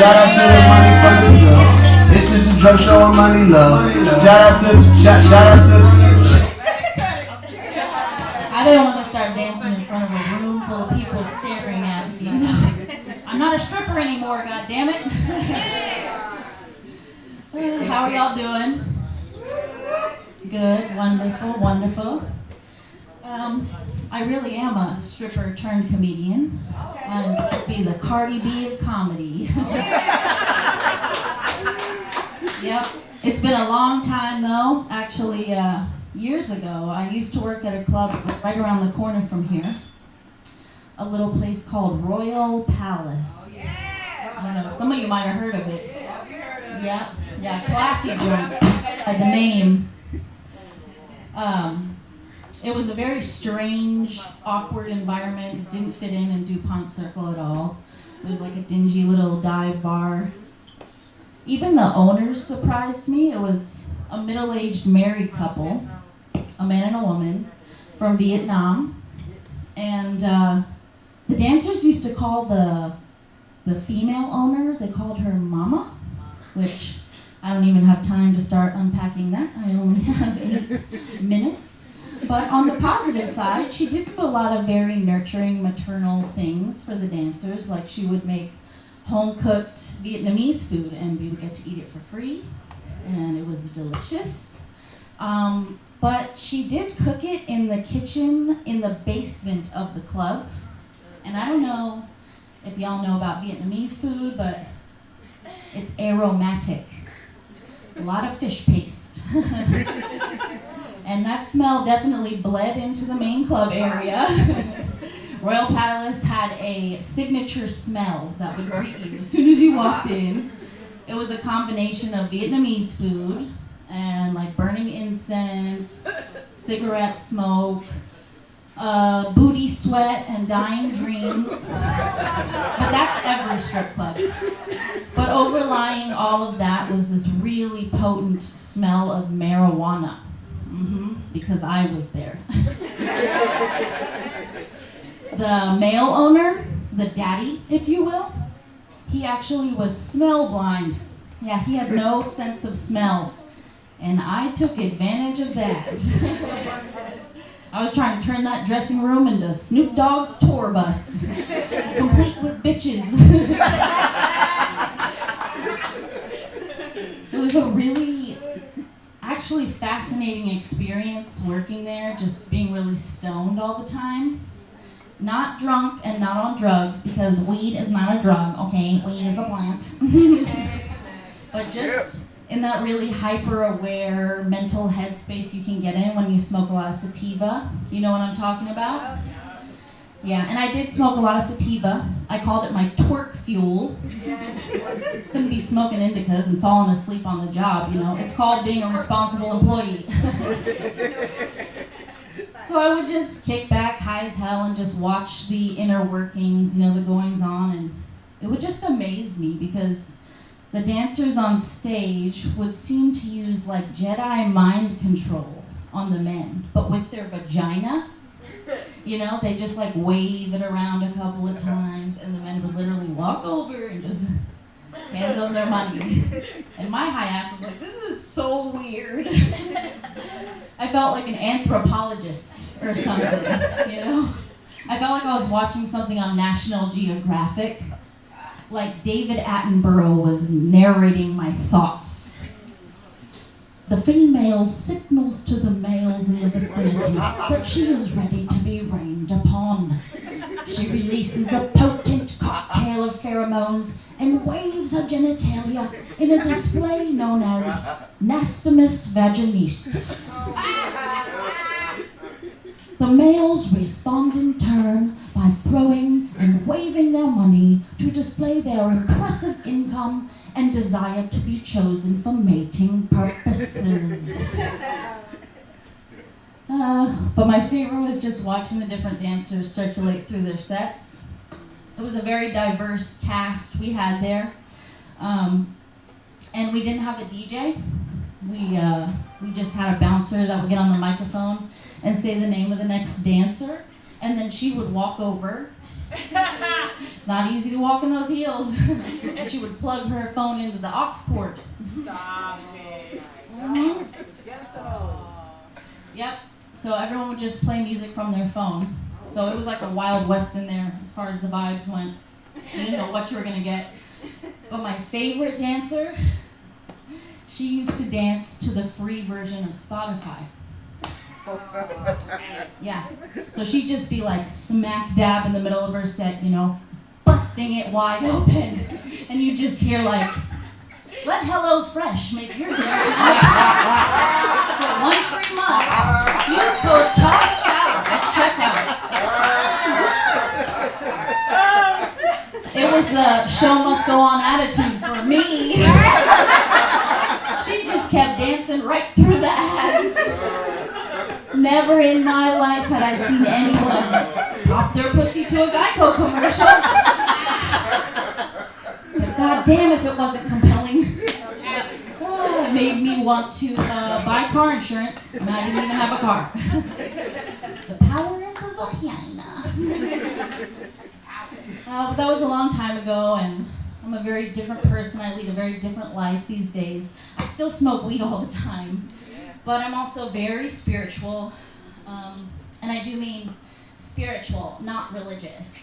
Shout out to the money from the drugs. This is a drug show and money love. Shout out to. I didn't want to start dancing in front of a room full of people staring at me. You know? I'm not a stripper anymore, goddammit. How are y'all doing? Good, wonderful, wonderful. I really am a stripper turned comedian. I'd be the Cardi B of comedy. Yep. It's been a long time though. Actually, years ago, I used to work at a club right around the corner from here. A little place called Royal Palace. I don't know, some of you might have heard of it. Yeah, classy joint. The name. It was a very strange, awkward environment. It didn't fit in DuPont Circle at all. It was like a dingy little dive bar. Even the owners surprised me. It was a middle-aged married couple, a man and a woman, from Vietnam. And the dancers used to call the female owner, they called her Mama, which I don't even have time to start unpacking that. I only have 8 minutes. But on the positive side, she did do a lot of very nurturing maternal things for the dancers. Like she would make home-cooked Vietnamese food and we would get to eat it for free. And it was delicious. But she did cook it in the kitchen in the basement of the club. And I don't know if y'all know about Vietnamese food, but it's aromatic. A lot of fish paste. And that smell definitely bled into the main club area. Royal Palace had a signature smell that would greet you as soon as you walked in. It was a combination of Vietnamese food and like burning incense, cigarette smoke, booty sweat, and dying dreams. But that's every strip club. But overlying all of that was this really potent smell of marijuana. Because I was there. The male owner, the daddy, if you will, he actually was smell blind. Yeah, he had no sense of smell. And I took advantage of that. I was trying to turn that dressing room into Snoop Dogg's tour bus, complete with bitches. It was a really, actually fascinating experience working there, just being really stoned all the time. Not drunk and not on drugs, because weed is not a drug, okay? Weed is a plant. But just in that really hyper-aware mental headspace you can get in when you smoke a lot of sativa. You know what I'm talking about? Yeah, and I did smoke a lot of sativa. I called it my twerk fuel. Couldn't be smoking indicas and falling asleep on the job, you know. It's called being a responsible employee. So I would just kick back high as hell and just watch the inner workings, you know, the goings on, and it would just amaze me because the dancers on stage would seem to use like Jedi mind control on the men, but with their vagina. You know, they just like wave it around a couple of times and the men would literally walk over and just hand them their money. And my high ass was like, this is so weird. I felt like an anthropologist or something, you know? I felt like I was watching something on National Geographic. Like David Attenborough was narrating my thoughts. The female signals to the males in the vicinity that she is ready to be rained upon. She releases a potent cocktail of pheromones and waves her genitalia in a display known as Nastimus vaginistus. The males respond in turn by throwing and waving their money to display their impressive income and desire to be chosen for mating purposes. But my favorite was just watching the different dancers circulate through their sets. It was a very diverse cast we had there. And we didn't have a DJ. We just had a bouncer that would get on the microphone and say the name of the next dancer, and then she would walk over, It's not easy to walk in those heels. And she would plug her phone into the aux cord. Stop it. Mhm. Yep. So everyone would just play music from their phone. So it was like a Wild West in there as far as the vibes went. You didn't know what you were going to get. But my favorite dancer, she used to dance to the free version of Spotify. Yeah. So she'd just be like smack dab in the middle of her set, you know, busting it wide open. And you'd just hear like, let HelloFresh make your dinner tonight. For 1 free month, use code TOSSSALAD at checkout. It was the show must go on attitude for me. She just kept dancing right through the ads. Never in my life had I seen anyone pop their pussy to a Geico commercial. But God damn if it wasn't compelling. Oh, it made me want to buy car insurance, and I didn't even have a car. The power of the vagina. But that was a long time ago, and I'm a very different person. I lead a very different life these days. I still smoke weed all the time, but I'm also very spiritual, and I do mean spiritual, not religious.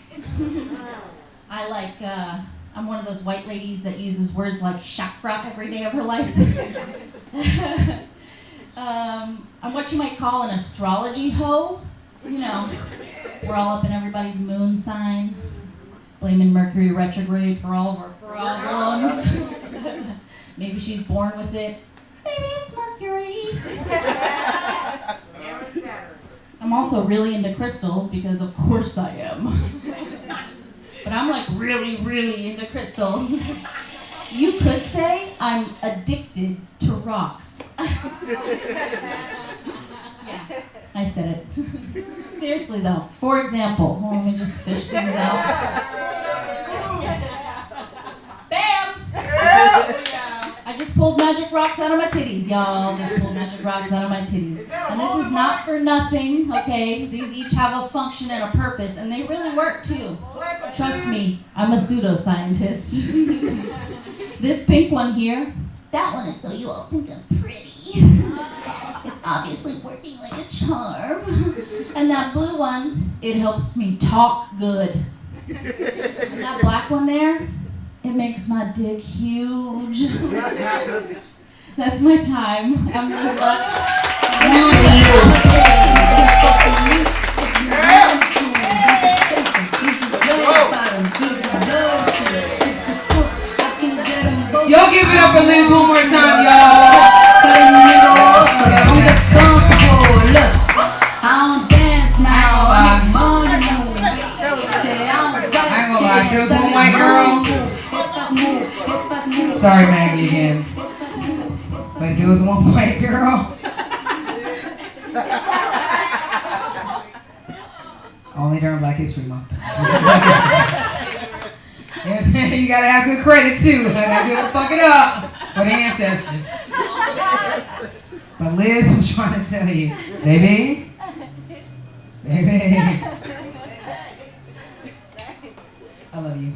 I'm one of those white ladies that uses words like chakra every day of her life. I'm what you might call an astrology hoe. You know, we're all up in everybody's moon sign, blaming Mercury retrograde for all of our problems. Maybe she's born with it. Maybe it's Mercury. I'm also really into crystals because of course I am. But I'm like really, really into crystals. You could say I'm addicted to rocks. Yeah, I said it. Seriously though, for example, let me just fish things out. Bam! I just pulled magic rocks out of my titties, y'all. Just pulled magic rocks out of my titties. And this is not for nothing, okay? These each have a function and a purpose, and they really work too. Trust me, I'm a pseudoscientist. This pink one here, that one is so you all think I'm pretty. It's obviously working like a charm. And that blue one, it helps me talk good. And that black one there, it makes my dick huge. That's my time. I'm Liz Lux. Yo, give it up for Liz one more time, y'all. There was one white girl. Sorry, Maggie again. But there was one white girl. Only during Black History Month. You gotta have good credit too. I gotta do it, fuck it up for the ancestors. But Liz, I'm trying to tell you, baby, I love you.